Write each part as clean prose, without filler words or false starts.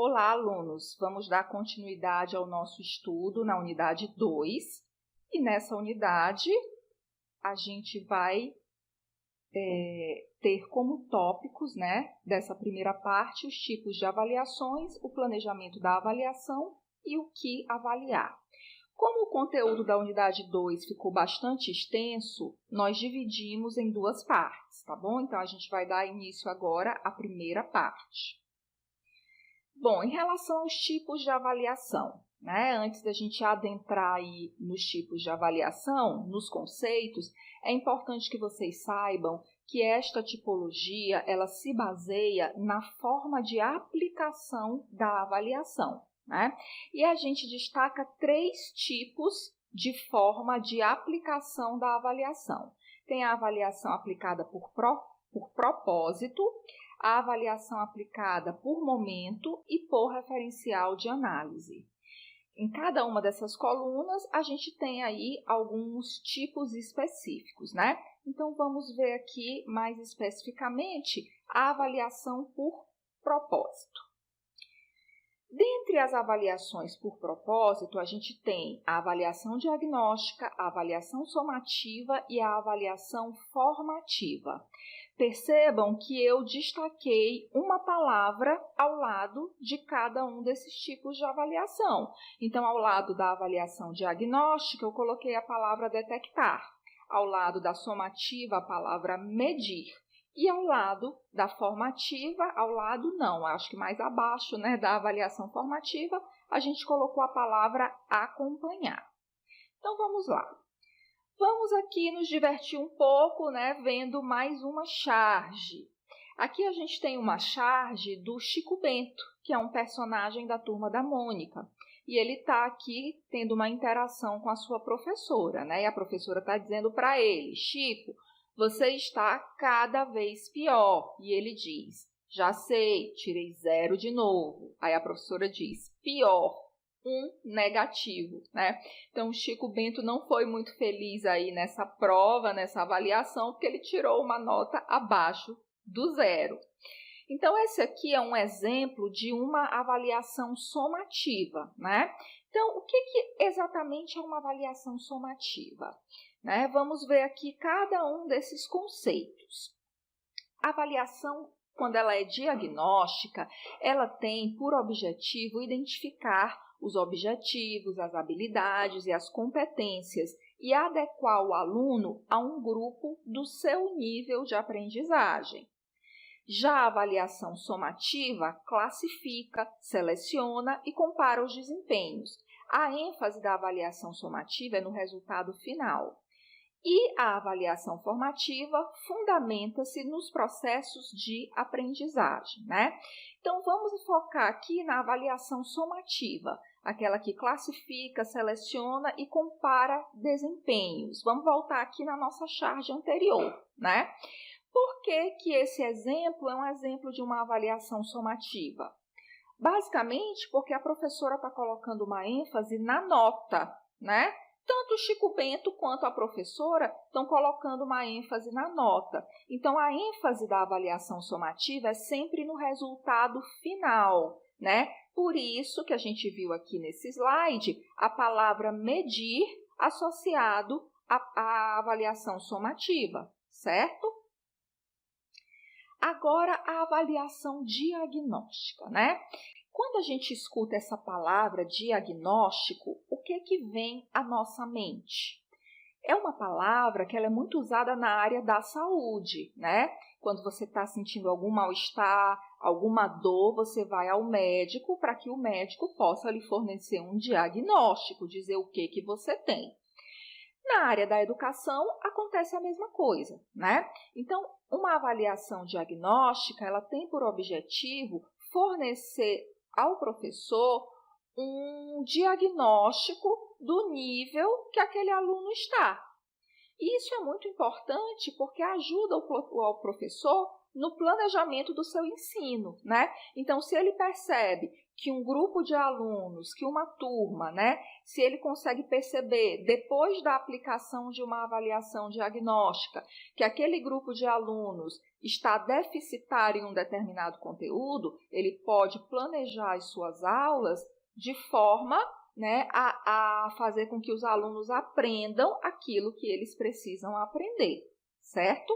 Olá, alunos! Vamos dar continuidade ao nosso estudo na unidade 2 e nessa unidade a gente vai ter como tópicos, dessa primeira parte, os tipos de avaliações, o planejamento da avaliação e o que avaliar. Como o conteúdo da unidade 2 ficou bastante extenso, nós dividimos em duas partes, tá bom? Então, a gente vai dar início agora à primeira parte. Bom, em relação aos tipos de avaliação, antes da gente adentrar aí nos tipos de avaliação, nos conceitos, é importante que vocês saibam que esta tipologia, ela se baseia na forma de aplicação da avaliação, E a gente destaca 3 tipos de forma de aplicação da avaliação. Tem a avaliação aplicada por propósito, a avaliação aplicada por momento e por referencial de análise. Em cada uma dessas colunas, a gente tem aí alguns tipos específicos, Então, vamos ver aqui mais especificamente a avaliação por propósito. Dentre as avaliações por propósito, a gente tem a avaliação diagnóstica, a avaliação somativa e a avaliação formativa. Percebam que eu destaquei uma palavra ao lado de cada um desses tipos de avaliação. Então, ao lado da avaliação diagnóstica, eu coloquei a palavra detectar. Ao lado da somativa, a palavra medir. E ao lado da formativa, acho que mais abaixo, da avaliação formativa, a gente colocou a palavra acompanhar. Então, vamos lá. Vamos aqui nos divertir um pouco, vendo mais uma charge. Aqui a gente tem uma charge do Chico Bento, que é um personagem da Turma da Mônica. E ele está aqui tendo uma interação com a sua professora, E a professora está dizendo para ele, Chico, você está cada vez pior. E ele diz, já sei, tirei 0 de novo. Aí a professora diz, pior, 1 negativo, Então, o Chico Bento não foi muito feliz aí nessa prova, nessa avaliação, porque ele tirou uma nota abaixo do 0. Então, esse aqui é um exemplo de uma avaliação somativa, Então, o que exatamente é uma avaliação somativa? Vamos ver aqui cada um desses conceitos. A avaliação, quando ela é diagnóstica, ela tem por objetivo identificar os objetivos, as habilidades e as competências e adequar o aluno a um grupo do seu nível de aprendizagem. Já a avaliação somativa classifica, seleciona e compara os desempenhos. A ênfase da avaliação somativa é no resultado final. E a avaliação formativa fundamenta-se nos processos de aprendizagem, Então, vamos focar aqui na avaliação somativa, aquela que classifica, seleciona e compara desempenhos. Vamos voltar aqui na nossa charge anterior, Por que esse exemplo é um exemplo de uma avaliação somativa? Basicamente, porque a professora está colocando uma ênfase na nota, Tanto o Chico Bento quanto a professora estão colocando uma ênfase na nota. Então, a ênfase da avaliação somativa é sempre no resultado final, Por isso que a gente viu aqui nesse slide a palavra medir associado à avaliação somativa, certo? Agora, a avaliação diagnóstica, Quando a gente escuta essa palavra diagnóstico, o que vem à nossa mente? É uma palavra que ela é muito usada na área da saúde, Quando você está sentindo algum mal-estar, alguma dor, você vai ao médico para que o médico possa lhe fornecer um diagnóstico, dizer o que você tem. Na área da educação, acontece a mesma coisa, Então, uma avaliação diagnóstica, ela tem por objetivo fornecer ao professor um diagnóstico do nível que aquele aluno está. E isso é muito importante porque ajuda o professor no planejamento do seu ensino, né? Então, se ele percebe que um grupo de alunos, que uma turma, né, se ele consegue perceber, depois da aplicação de uma avaliação diagnóstica, que aquele grupo de alunos está deficitário em um determinado conteúdo, ele pode planejar as suas aulas de forma, né, a fazer com que os alunos aprendam aquilo que eles precisam aprender, certo?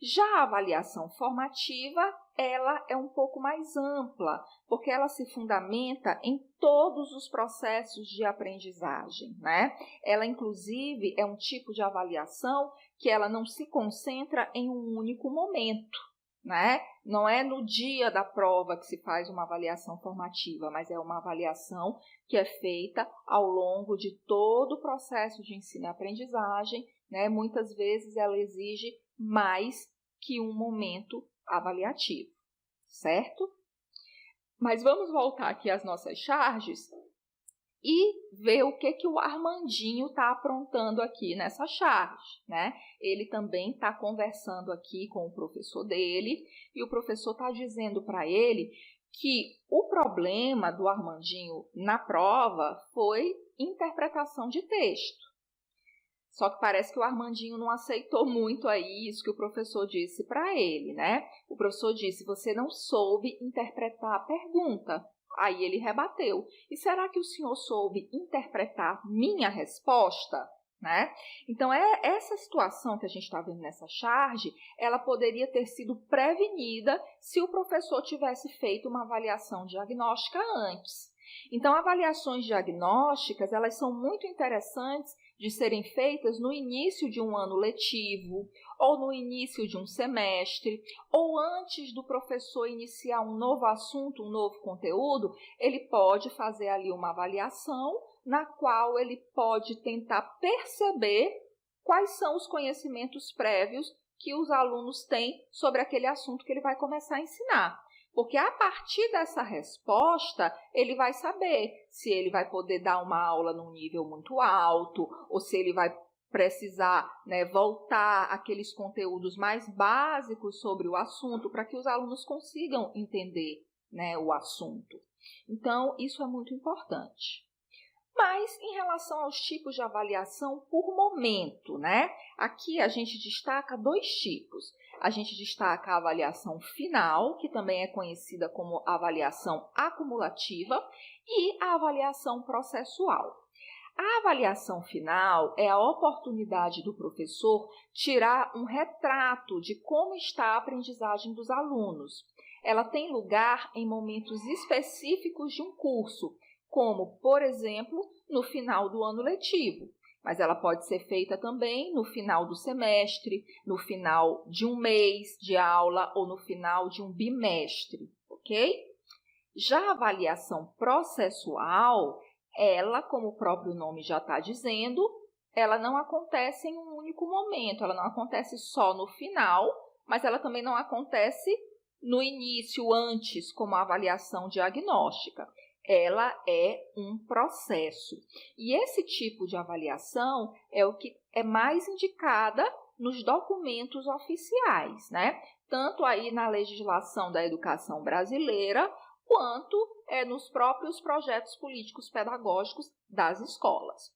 Já a avaliação formativa, ela é um pouco mais ampla, porque ela se fundamenta em todos os processos de aprendizagem, né? Ela, inclusive, é um tipo de avaliação que ela não se concentra em um único momento, né? Não é no dia da prova que se faz uma avaliação formativa, mas é uma avaliação que é feita ao longo de todo o processo de ensino e aprendizagem, né? Muitas vezes ela exige mais que um momento avaliativo, certo? Mas vamos voltar aqui às nossas charges e ver o que o Armandinho está aprontando aqui nessa charge, né? Ele também está conversando aqui com o professor dele e o professor está dizendo para ele que o problema do Armandinho na prova foi interpretação de texto. Só que parece que o Armandinho não aceitou muito aí isso que o professor disse para ele, né? O professor disse, você não soube interpretar a pergunta. Aí ele rebateu. E será que o senhor soube interpretar minha resposta? Né? Então, essa situação que a gente está vendo nessa charge, ela poderia ter sido prevenida se o professor tivesse feito uma avaliação diagnóstica antes. Então, avaliações diagnósticas, elas são muito interessantes de serem feitas no início de um ano letivo, ou no início de um semestre, ou antes do professor iniciar um novo assunto, um novo conteúdo, ele pode fazer ali uma avaliação na qual ele pode tentar perceber quais são os conhecimentos prévios que os alunos têm sobre aquele assunto que ele vai começar a ensinar. Porque a partir dessa resposta, ele vai saber se ele vai poder dar uma aula num nível muito alto, ou se ele vai precisar, né, voltar àqueles conteúdos mais básicos sobre o assunto, para que os alunos consigam entender, né, o assunto. Então, isso é muito importante. Mas, em relação aos tipos de avaliação por momento, né? Aqui a gente destaca 2 tipos. A gente destaca a avaliação final, que também é conhecida como avaliação acumulativa, e a avaliação processual. A avaliação final é a oportunidade do professor tirar um retrato de como está a aprendizagem dos alunos. Ela tem lugar em momentos específicos de um curso, como, por exemplo, no final do ano letivo. Mas ela pode ser feita também no final do semestre, no final de um mês de aula ou no final de um bimestre, ok? Já a avaliação processual, ela, como o próprio nome já está dizendo, ela não acontece em um único momento, ela não acontece só no final, mas ela também não acontece no início, antes, como a avaliação diagnóstica. Ela é um processo. E esse tipo de avaliação é o que é mais indicada nos documentos oficiais, né? Tanto aí na legislação da educação brasileira, quanto nos próprios projetos políticos pedagógicos das escolas.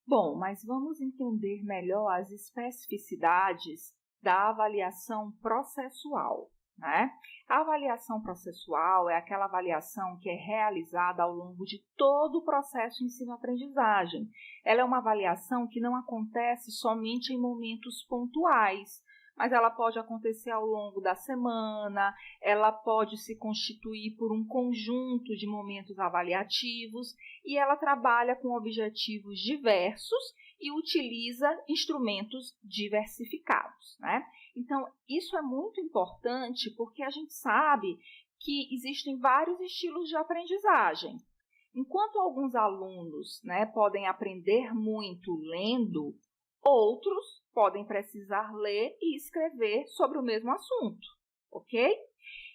Bom, mas vamos entender melhor as especificidades da avaliação processual, né? A avaliação processual é aquela avaliação que é realizada ao longo de todo o processo de ensino-aprendizagem. Ela é uma avaliação que não acontece somente em momentos pontuais, mas ela pode acontecer ao longo da semana, ela pode se constituir por um conjunto de momentos avaliativos e ela trabalha com objetivos diversos e utiliza instrumentos diversificados, né? Então, isso é muito importante porque a gente sabe que existem vários estilos de aprendizagem. Enquanto alguns alunos, né, podem aprender muito lendo, outros podem precisar ler e escrever sobre o mesmo assunto, ok?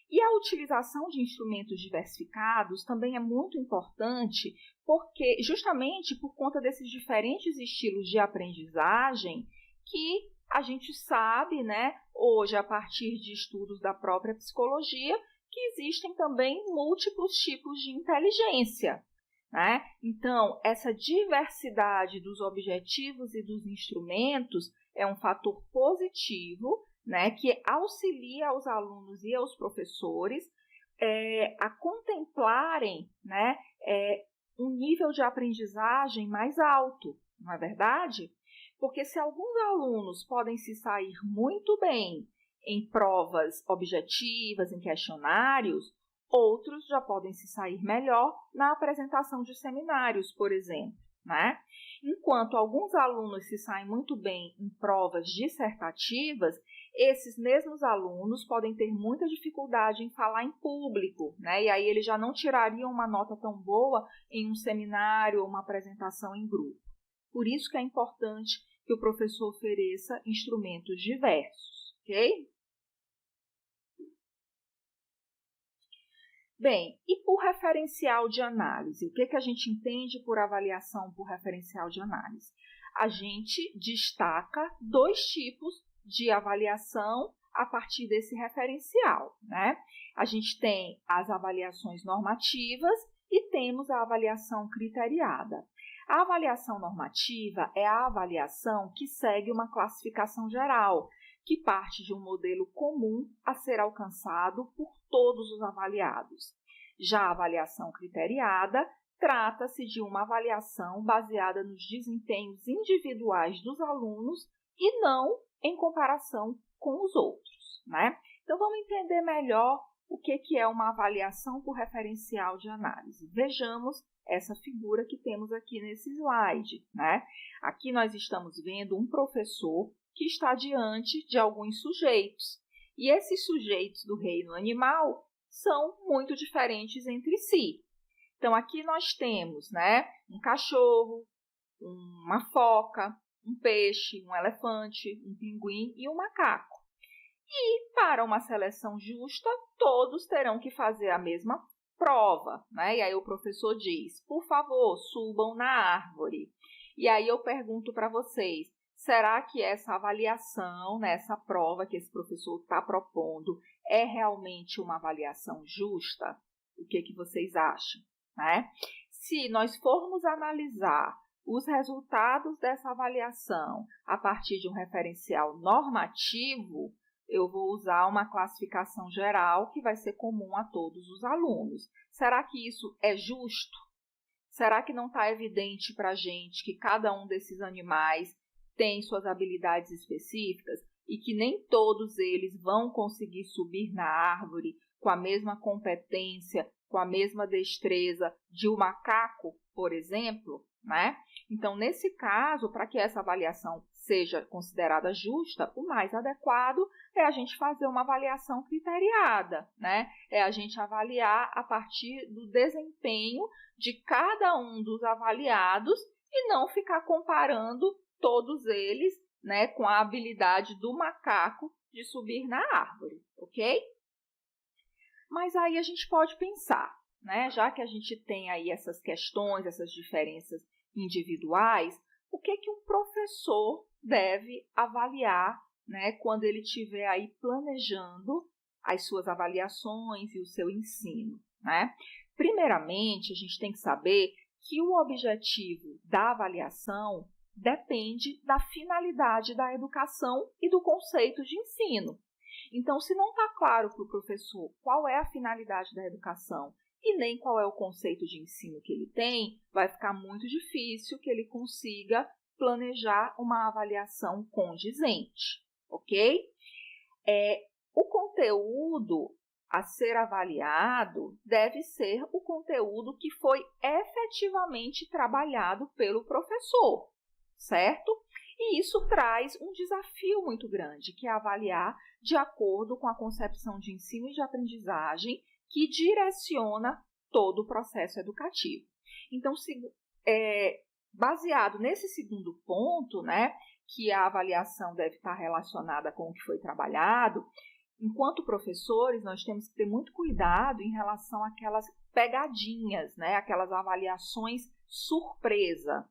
E a utilização de instrumentos diversificados também é muito importante porque, justamente por conta desses diferentes estilos de aprendizagem, que a gente sabe, né, hoje, a partir de estudos da própria psicologia, que existem também múltiplos tipos de inteligência, né? Então, essa diversidade dos objetivos e dos instrumentos é um fator positivo, né, que auxilia aos alunos e aos professores a contemplarem, né, um nível de aprendizagem mais alto, não é verdade? Porque se alguns alunos podem se sair muito bem em provas objetivas, em questionários, outros já podem se sair melhor na apresentação de seminários, por exemplo, né? Enquanto alguns alunos se saem muito bem em provas dissertativas, esses mesmos alunos podem ter muita dificuldade em falar em público, né? E aí eles já não tirariam uma nota tão boa em um seminário ou uma apresentação em grupo. Por isso que é importante que o professor ofereça instrumentos diversos, ok? Bem, e por referencial de análise? O que a gente entende por avaliação por referencial de análise? A gente destaca 2 tipos de avaliação a partir desse referencial, né? A gente tem as avaliações normativas e temos a avaliação criteriada. A avaliação normativa é a avaliação que segue uma classificação geral, que parte de um modelo comum a ser alcançado por todos os avaliados. Já a avaliação criteriada trata-se de uma avaliação baseada nos desempenhos individuais dos alunos e não em comparação com os outros, né? Então, vamos entender melhor o que é uma avaliação por referencial de análise. Vejamos essa figura que temos aqui nesse slide, né? Aqui nós estamos vendo um professor que está diante de alguns sujeitos. E esses sujeitos do reino animal são muito diferentes entre si. Então, aqui nós temos, né, um cachorro, uma foca, um peixe, um elefante, um pinguim e um macaco. E, para uma seleção justa, todos terão que fazer a mesma prova, né? E aí o professor diz, por favor, subam na árvore. E aí eu pergunto para vocês, será que essa avaliação, né, essa prova que esse professor está propondo, é realmente uma avaliação justa? O que vocês acham, né? Se nós formos analisar os resultados dessa avaliação a partir de um referencial normativo, eu vou usar uma classificação geral que vai ser comum a todos os alunos. Será que isso é justo? Será que não está evidente para a gente que cada um desses animais tem suas habilidades específicas e que nem todos eles vão conseguir subir na árvore com a mesma competência, com a mesma destreza de um macaco, por exemplo, né? Então, nesse caso, para que essa avaliação seja considerada justa, o mais adequado é a gente fazer uma avaliação criteriada, né? É a gente avaliar a partir do desempenho de cada um dos avaliados e não ficar comparando todos eles, né, com a habilidade do macaco de subir na árvore, ok? Mas aí a gente pode pensar, né, já que a gente tem aí essas questões, essas diferenças individuais, o que um professor deve avaliar, né, quando ele estiver aí planejando as suas avaliações e o seu ensino, né? Primeiramente, a gente tem que saber que o objetivo da avaliação depende da finalidade da educação e do conceito de ensino. Então, se não está claro para o professor qual é a finalidade da educação e nem qual é o conceito de ensino que ele tem, vai ficar muito difícil que ele consiga planejar uma avaliação condizente, ok? O conteúdo a ser avaliado deve ser o conteúdo que foi efetivamente trabalhado pelo professor, certo? E isso traz um desafio muito grande, que é avaliar de acordo com a concepção de ensino e de aprendizagem que direciona todo o processo educativo. Então, baseado nesse segundo ponto, né, que a avaliação deve estar relacionada com o que foi trabalhado, enquanto professores, nós temos que ter muito cuidado em relação àquelas pegadinhas, né, aquelas avaliações surpresa.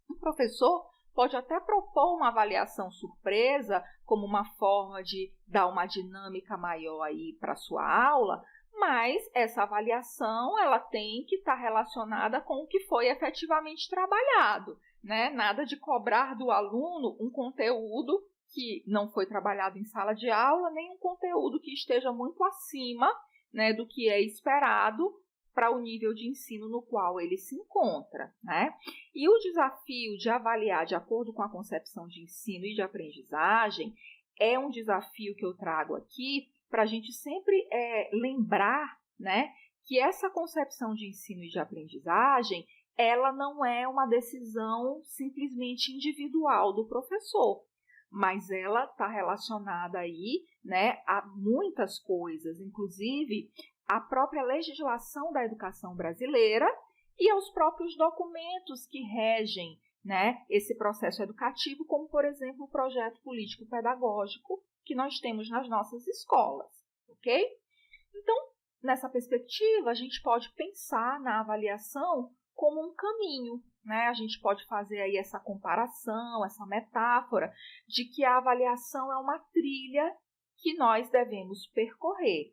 O professor pode até propor uma avaliação surpresa como uma forma de dar uma dinâmica maior aí para a sua aula, mas essa avaliação ela tem que estar relacionada com o que foi efetivamente trabalhado, né? Nada de cobrar do aluno um conteúdo que não foi trabalhado em sala de aula, nem um conteúdo que esteja muito acima, né, do que é esperado para o nível de ensino no qual ele se encontra, né? E o desafio de avaliar de acordo com a concepção de ensino e de aprendizagem é um desafio que eu trago aqui para a gente sempre lembrar, né, que essa concepção de ensino e de aprendizagem, ela não é uma decisão simplesmente individual do professor, mas ela está relacionada aí, né, a muitas coisas, inclusive a própria legislação da educação brasileira e aos próprios documentos que regem, né, esse processo educativo, como, por exemplo, o projeto político-pedagógico que nós temos nas nossas escolas, ok? Então, nessa perspectiva, a gente pode pensar na avaliação como um caminho, né? A gente pode fazer aí essa comparação, essa metáfora de que a avaliação é uma trilha que nós devemos percorrer.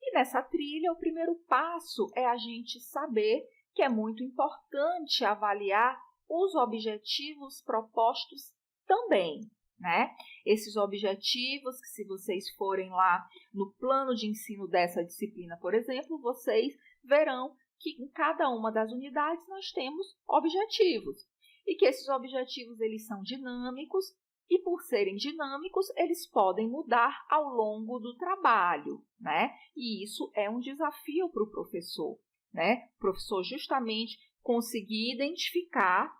E nessa trilha, o primeiro passo é a gente saber que é muito importante avaliar os objetivos propostos também, né? Esses objetivos que, se vocês forem lá no plano de ensino dessa disciplina, por exemplo, vocês verão que em cada uma das unidades nós temos objetivos e que esses objetivos eles são dinâmicos e, por serem dinâmicos, eles podem mudar ao longo do trabalho, né? E isso é um desafio para o professor, né? O professor justamente conseguir identificar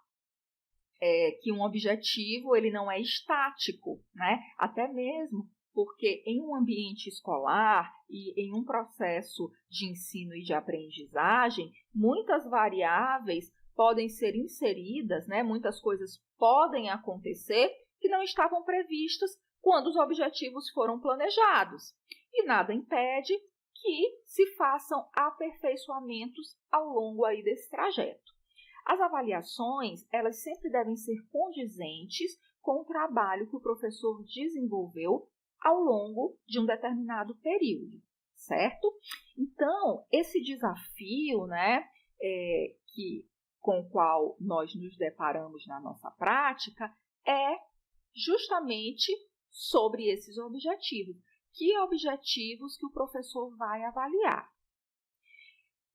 que um objetivo ele não é estático, né? Até mesmo porque em um ambiente escolar e em um processo de ensino e de aprendizagem, muitas variáveis podem ser inseridas, né? Muitas coisas podem acontecer que não estavam previstas quando os objetivos foram planejados. E nada impede que se façam aperfeiçoamentos ao longo aí desse trajeto. As avaliações, elas sempre devem ser condizentes com o trabalho que o professor desenvolveu ao longo de um determinado período, certo? Então, esse desafio, né, com o qual nós nos deparamos na nossa prática é justamente sobre esses objetivos. Que objetivos que o professor vai avaliar?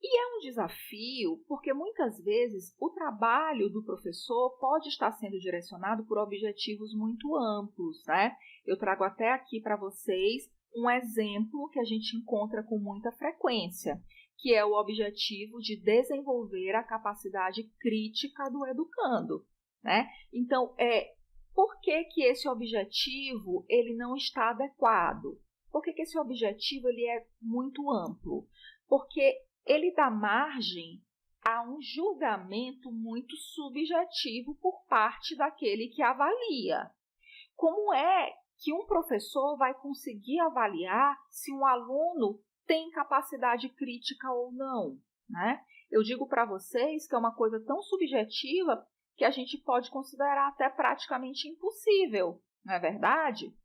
E é um desafio porque muitas vezes o trabalho do professor pode estar sendo direcionado por objetivos muito amplos, né? Eu trago até aqui para vocês um exemplo que a gente encontra com muita frequência, que é o objetivo de desenvolver a capacidade crítica do educando, né? Então, por que esse objetivo ele não está adequado? Por que esse objetivo ele é muito amplo? Porque ele dá margem a um julgamento muito subjetivo por parte daquele que avalia. Como é que um professor vai conseguir avaliar se um aluno tem capacidade crítica ou não, né? Eu digo para vocês que é uma coisa tão subjetiva que a gente pode considerar até praticamente impossível, não é verdade?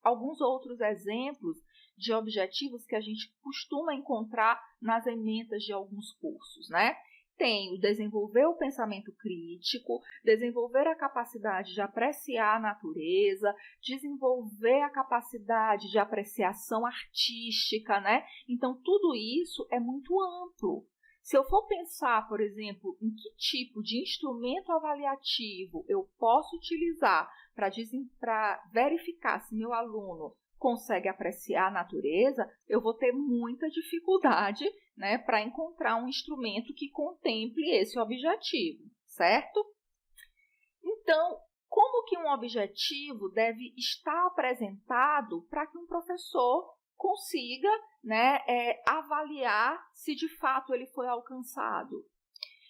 Alguns outros exemplos de objetivos que a gente costuma encontrar nas ementas de alguns cursos, né? Tem o desenvolver o pensamento crítico, desenvolver a capacidade de apreciar a natureza, desenvolver a capacidade de apreciação artística, né? Então, tudo isso é muito amplo. Se eu for pensar, por exemplo, em que tipo de instrumento avaliativo eu posso utilizar para verificar se meu aluno consegue apreciar a natureza, eu vou ter muita dificuldade, né, para encontrar um instrumento que contemple esse objetivo, certo? Então, como que um objetivo deve estar apresentado para que um professor consiga, né, avaliar se de fato ele foi alcançado?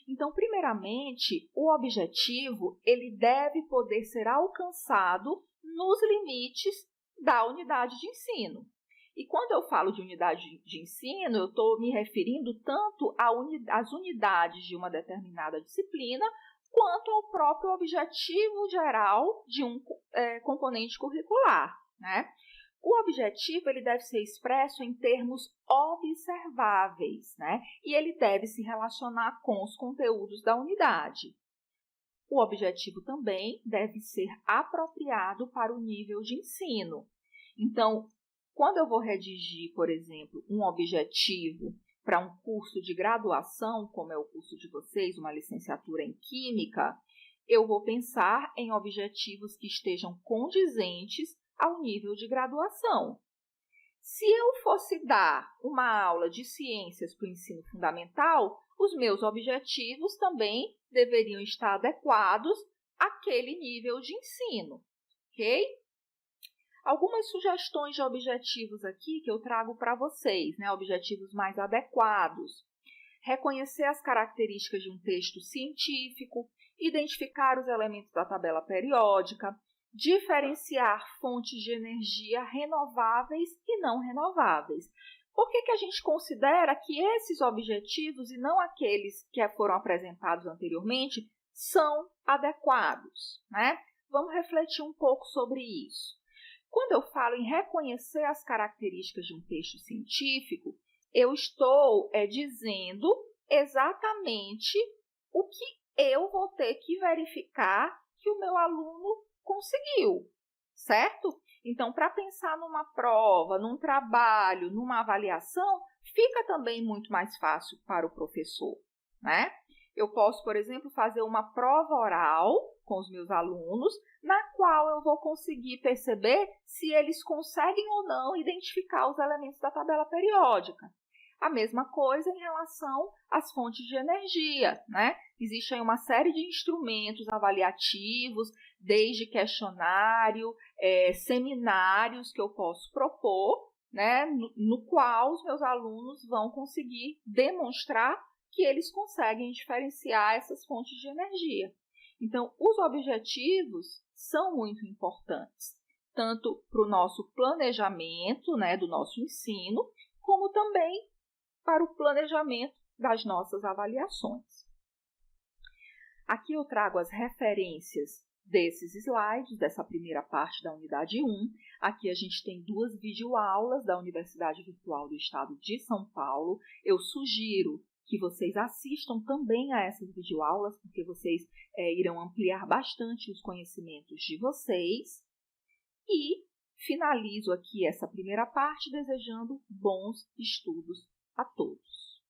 Então, primeiramente, o objetivo ele deve poder ser alcançado nos limites da unidade de ensino. E quando eu falo de unidade de ensino, eu estou me referindo tanto às unidades de uma determinada disciplina, quanto ao próprio objetivo geral de um componente curricular, né? O objetivo ele deve ser expresso em termos observáveis, né? E ele deve se relacionar com os conteúdos da unidade. O objetivo também deve ser apropriado para o nível de ensino. Então, quando eu vou redigir, por exemplo, um objetivo para um curso de graduação, como é o curso de vocês, uma licenciatura em Química, eu vou pensar em objetivos que estejam condizentes ao nível de graduação. Se eu fosse dar uma aula de ciências para o ensino fundamental, os meus objetivos também deveriam estar adequados àquele nível de ensino, ok? Algumas sugestões de objetivos aqui que eu trago para vocês, né? Objetivos mais adequados. Reconhecer as características de um texto científico, identificar os elementos da tabela periódica, diferenciar fontes de energia renováveis e não renováveis. Por que a gente considera que esses objetivos, e não aqueles que foram apresentados anteriormente, são adequados, né? Vamos refletir um pouco sobre isso. Quando eu falo em reconhecer as características de um texto científico, eu estou dizendo exatamente o que eu vou ter que verificar que o meu aluno conseguiu, certo? Então, para pensar numa prova, num trabalho, numa avaliação, fica também muito mais fácil para o professor, né? Eu posso, por exemplo, fazer uma prova oral com os meus alunos, na qual eu vou conseguir perceber se eles conseguem ou não identificar os elementos da tabela periódica. A mesma coisa em relação às fontes de energia, né? Existe aí uma série de instrumentos avaliativos, desde questionário, seminários que eu posso propor, né? No qual os meus alunos vão conseguir demonstrar que eles conseguem diferenciar essas fontes de energia. Então, os objetivos são muito importantes, tanto para o nosso planejamento, né, do nosso ensino, como também para o planejamento das nossas avaliações. Aqui eu trago as referências desses slides, dessa primeira parte da unidade 1. Aqui a gente tem 2 videoaulas da Universidade Virtual do Estado de São Paulo. Eu sugiro que vocês assistam também a essas videoaulas, porque vocês irão ampliar bastante os conhecimentos de vocês. E finalizo aqui essa primeira parte desejando bons estudos a todos.